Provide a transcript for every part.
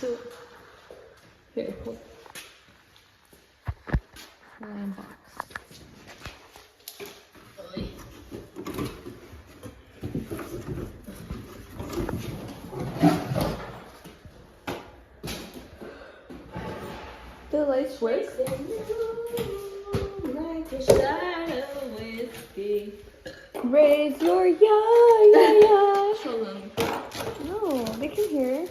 cute. Here, hold. Lion box. The lights work? Like a shot of whiskey. Raise your yeah. Show them. No, they can hear.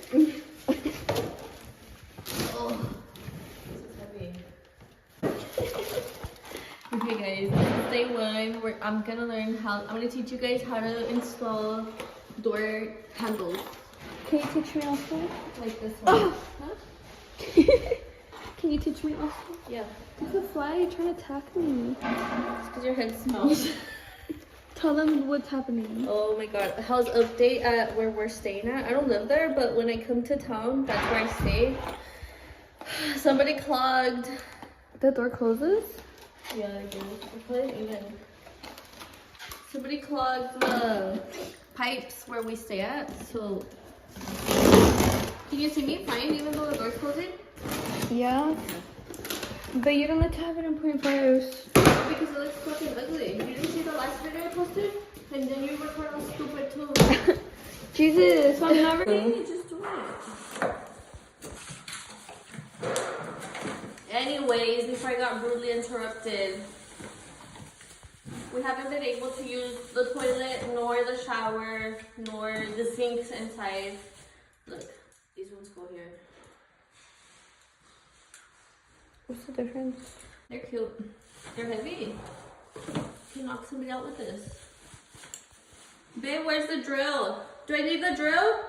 Oh, this is heavy. Okay, guys, this is day one. I'm gonna teach you guys how to install door handles. Can you teach me also? Like this one. Huh? Can you teach me also? Yeah. There's a fly trying to attack me. It's because your head smells. Tell them what's happening. Oh my god. How's update at where we're staying at? I don't live there, but when I come to town, that's where I stay. Somebody clogged. The door closes? Yeah, I do. I put it even. Somebody clogged the pipes where we stay at, so. Can you see me fine even though the door's closing? Yeah. But you don't have to have it in 0.5. Because it looks fucking ugly. You didn't see the last video I posted? And then you record all stupid too. Jesus, I'm never. Hey, just do it. Anyways, before I got rudely interrupted, we haven't been able to use the toilet, nor the shower, nor the sinks inside. Look, these ones go here. What's the difference? They're cute. They're heavy. You can knock somebody out with this. Babe, where's the drill? Do I need the drill?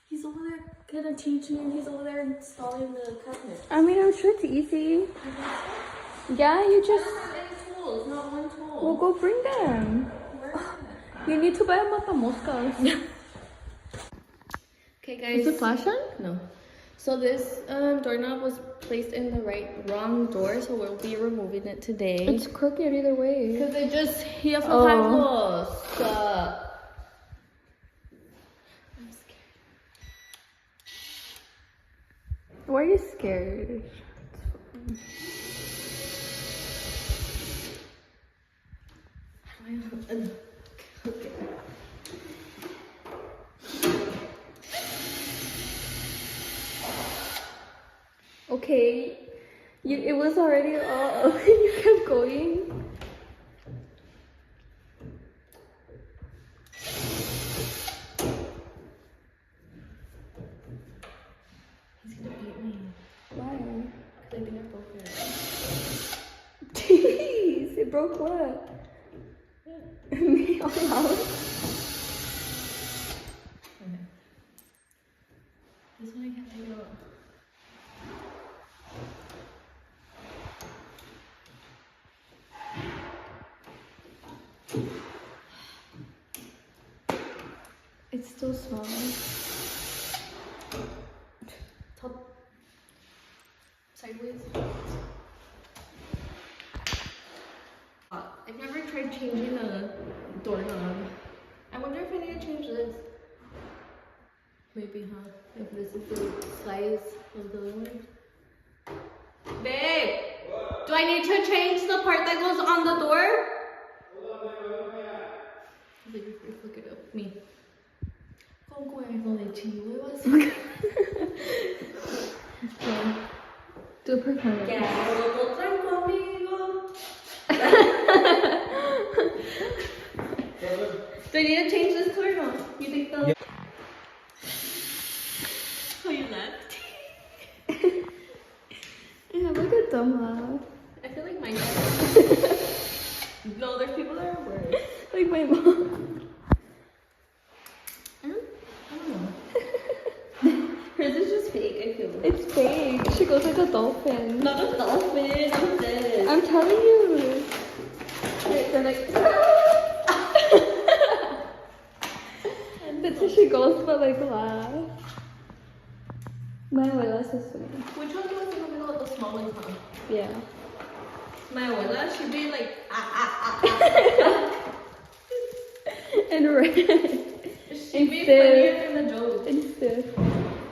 He's over there gonna teach me and he's over there installing the cabinet. I mean, I'm sure it's easy. Yeah, you I just. don't have any tools, not one tool. Well, go bring them. Where is it? You need to buy a matamoscas. Okay, guys. Is it flash on? No. So this doorknob was placed in the wrong door, so we'll be removing it today. It's crooked either way. Because it just, ya Oh. aflojamos. I'm scared. Why are you scared? Okay. Okay, it was already all. You kept going. He's gonna beat me. Why? I think I broke it. Jeez, it broke what? Me all out. Okay. This one I can't take it out. It's still small. Top. Sideways. I've never tried changing a doorknob. I wonder if I need to change this. Maybe, huh? If this is the size of the other one. Babe! What? Do I need to change the part that goes on the door? Look it up. Me. Concuerdo de chihuahuas. Do a performance. Que lo traen conmigo. Do I need to change this door or no? You think so? Yep. Oh, you left? Yeah, look at them laugh. I feel like mine. No, there's people that are worse. Like my mom. I don't know. Hers is just fake, I feel. It's fake. She goes like a dolphin. Not a dolphin, I'm dead. I'm telling you. They're like. That's how she goes, but like laugh. My abuela says to me. Which one was in the middle of the small one, huh? Yeah. My abuela, she'd be like, ah. And red. She She'd be stiff. funnier than the joke. And stiff.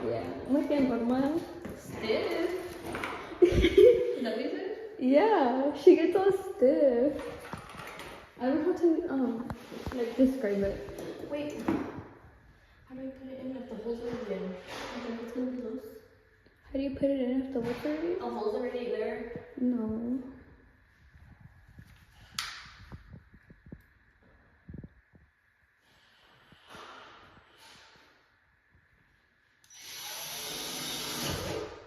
Yeah. Like en forma. Stiff. Is that what you said? Yeah, she gets all stiff. I don't know how to like describe it. Wait. How do I put it in if the holes are already in? I think it's gonna be loose. How do you put it in if the what's already? The holes already there. No.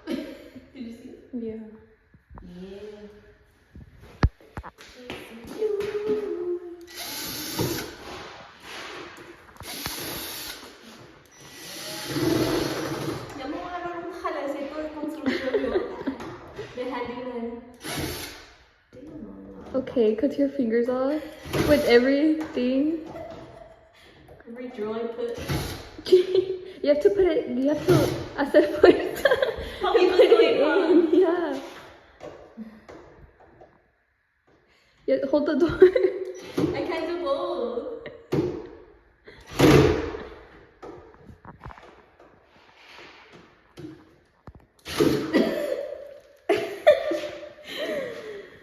Did you see it? Yeah. Yeah. Ya me agarraron un jalecito de construcción yo. De handyman. Okay, cut your fingers off with everything. Every drill I put. You have to put it. You have to hacer fuerza. Oh, You you put put it in. Yeah. Yeah. Hold the door. I can't do both.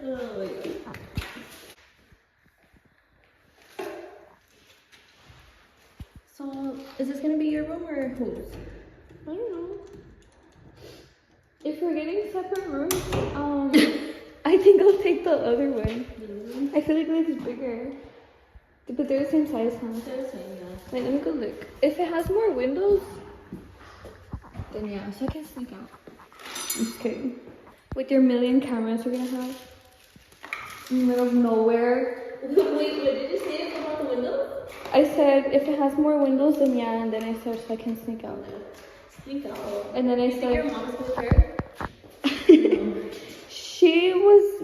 Oh my god. So, is this gonna be your room or whose? I don't know. If we're getting separate rooms, I think I'll take the other one. I feel like it's bigger. But they're the same size, huh? They're the same, yeah. Wait, let me go look. If it has more windows, then yeah, so I can sneak out. I'm just kidding. With your million cameras we're gonna have in the middle of nowhere. Wait, what did you say about the window? I said if it has more windows, then yeah, and then I said so I can sneak out. Sneak out. And then I You think your said mom's gonna care? she was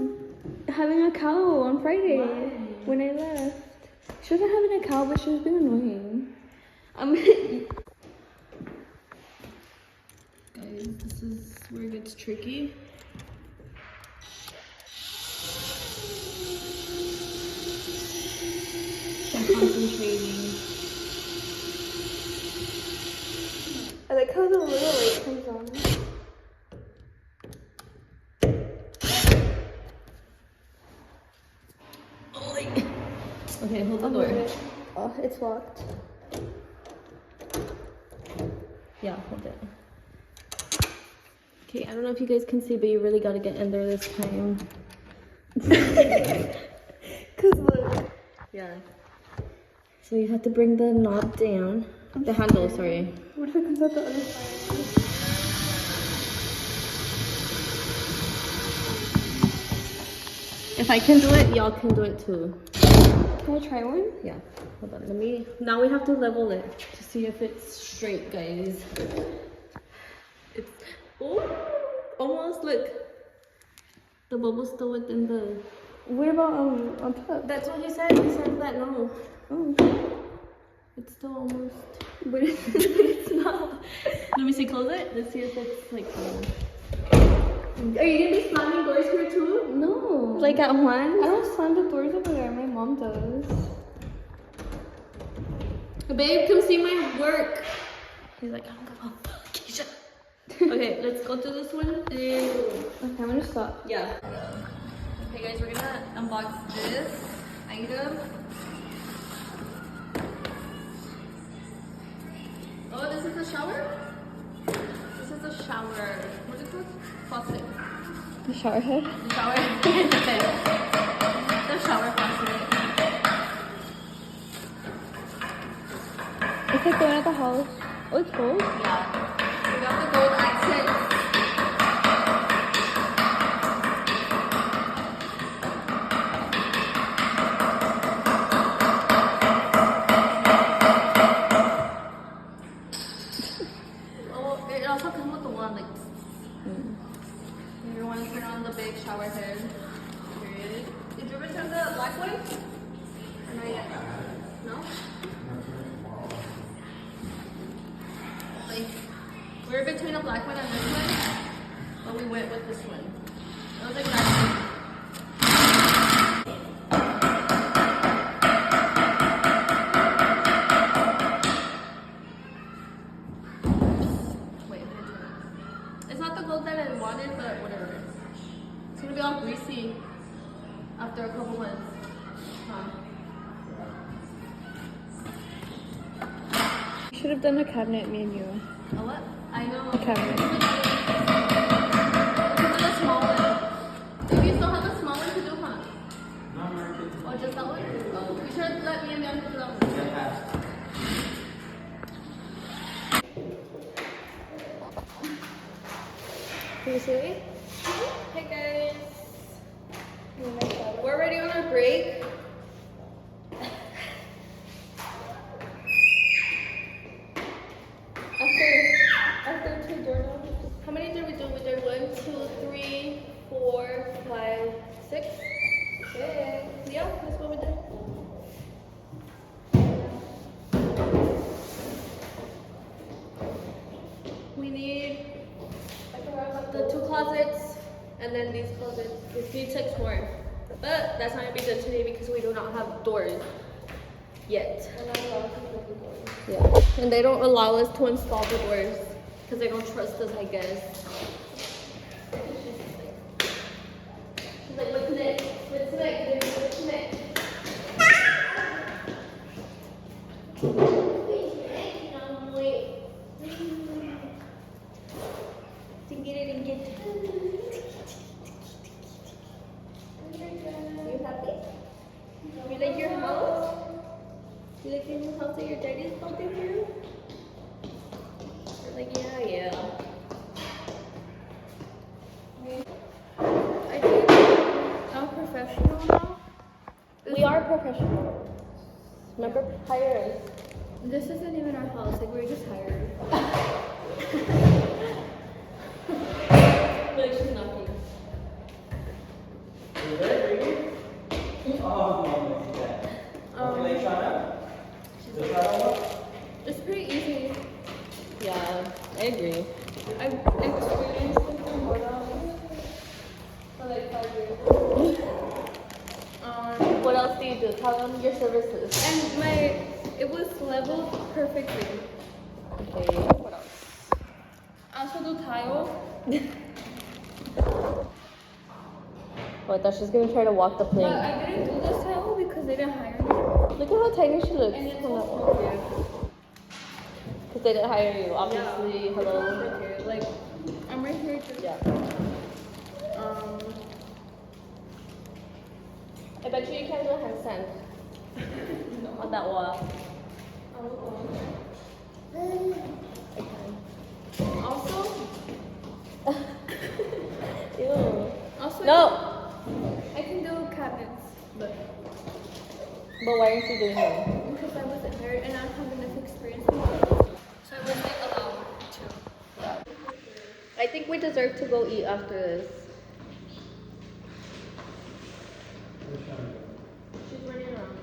having a cow on Friday Why? when I left. She wasn't having a cow, but she was being annoying. Guys, this is where it gets tricky. I'm concentrating. I like how the little light comes on. Okay, hold the door. Oh, it's locked. Yeah, hold it. Okay, I don't know if you guys can see, but you really gotta get in there this time. Cause look. Yeah. So you have to bring the knob down. The handle, sorry. What if it comes out the other side? If I can do it, y'all can do it too. Can I try one? Yeah, hold on. Let me. Now we have to level it to see if it's straight, guys. It's. Oh, almost. Look. The bubble's still within the. What about on top? That's what he said. He said that no. Oh. It's still almost. But it's not. Let me see. Close it. Let's see if it's like. Are you gonna be slamming doors here too? No. Like at one? I don't slam the doors over there. My mom does. Babe, come see my work. He's like, I don't give a fuck, Keisha. Okay, let's go to this one. Okay, I'm gonna stop. Yeah. Okay, guys, we're gonna unbox this item. Oh, this is a shower? This is a shower. What's it called? Faucet. The shower head? The shower. Okay. The shower faucet. It's like going at the house. Oh, it's cold? Yeah. We got the gold accents. Oh, it also comes with the one like. You want to turn on the big shower head. Period. Did you return the black one? Or not yet? No? Like, we're between a black one and this one, but we went with this one. It was exactly. should have done a cabinet, me and you. A what? I know. A cabinet. The small one. If you still have the small one to do, huh? No, American. Or just that one? Oh, you should let me and them do that one. Can you see me? Hey guys. We're already on our break. After two journals. How many did we do? We did 1, 2, 3, 4, 5, 6. Okay. Yeah, that's what we did. We need the 2 closets and then these closets. We need 6 more. But that's not gonna be done today because we do not have doors yet. Yeah. And they don't allow us to install the doors because they don't trust us, I guess. She's like, what's next? What's next? What's next? You happy? You like your house? You like your new house that your daddy's building for you? You're like, yeah. I think I'm professional now. We are professional. Remember, hire us. This isn't even our house, like we're just hired. Like she's knocking. Okay, Shana? The Shana one? It's pretty easy. Yeah, I agree. I've experienced it from for like 5 years. What else do you do? Tell them your services. And it was leveled perfectly. Okay, what else? I also do tile. Oh, I thought she was gonna try to walk the But plane. I didn't do this tile because they didn't hire me. Look at how tiny she looks. And it's so small. Because they didn't hire you, obviously. Yeah. Hello. Like, I'm right here to Yeah. I bet you can't do a handstand on that wall. I can. Also, Ew. also No! I can do cabinets, but But why aren't you doing them? because I wasn't hired and I don't have enough experience, so I wasn't allowed to. I think we deserve to go eat after this. She's running around.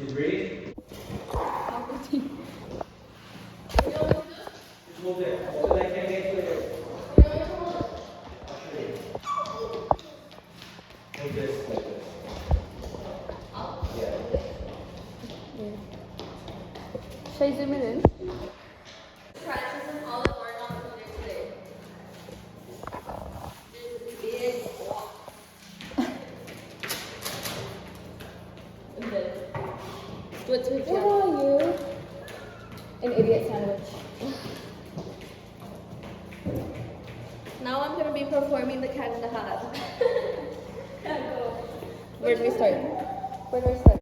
You ready? Just move it. So I can get to it. I'll show you. Like this, like this. Yeah. Should I zoom it in? Practice and all the learn on today. This What's your What are you? An idiot sandwich. Now I'm gonna be performing the Cat in the Hat. Where do we start? Where do we start?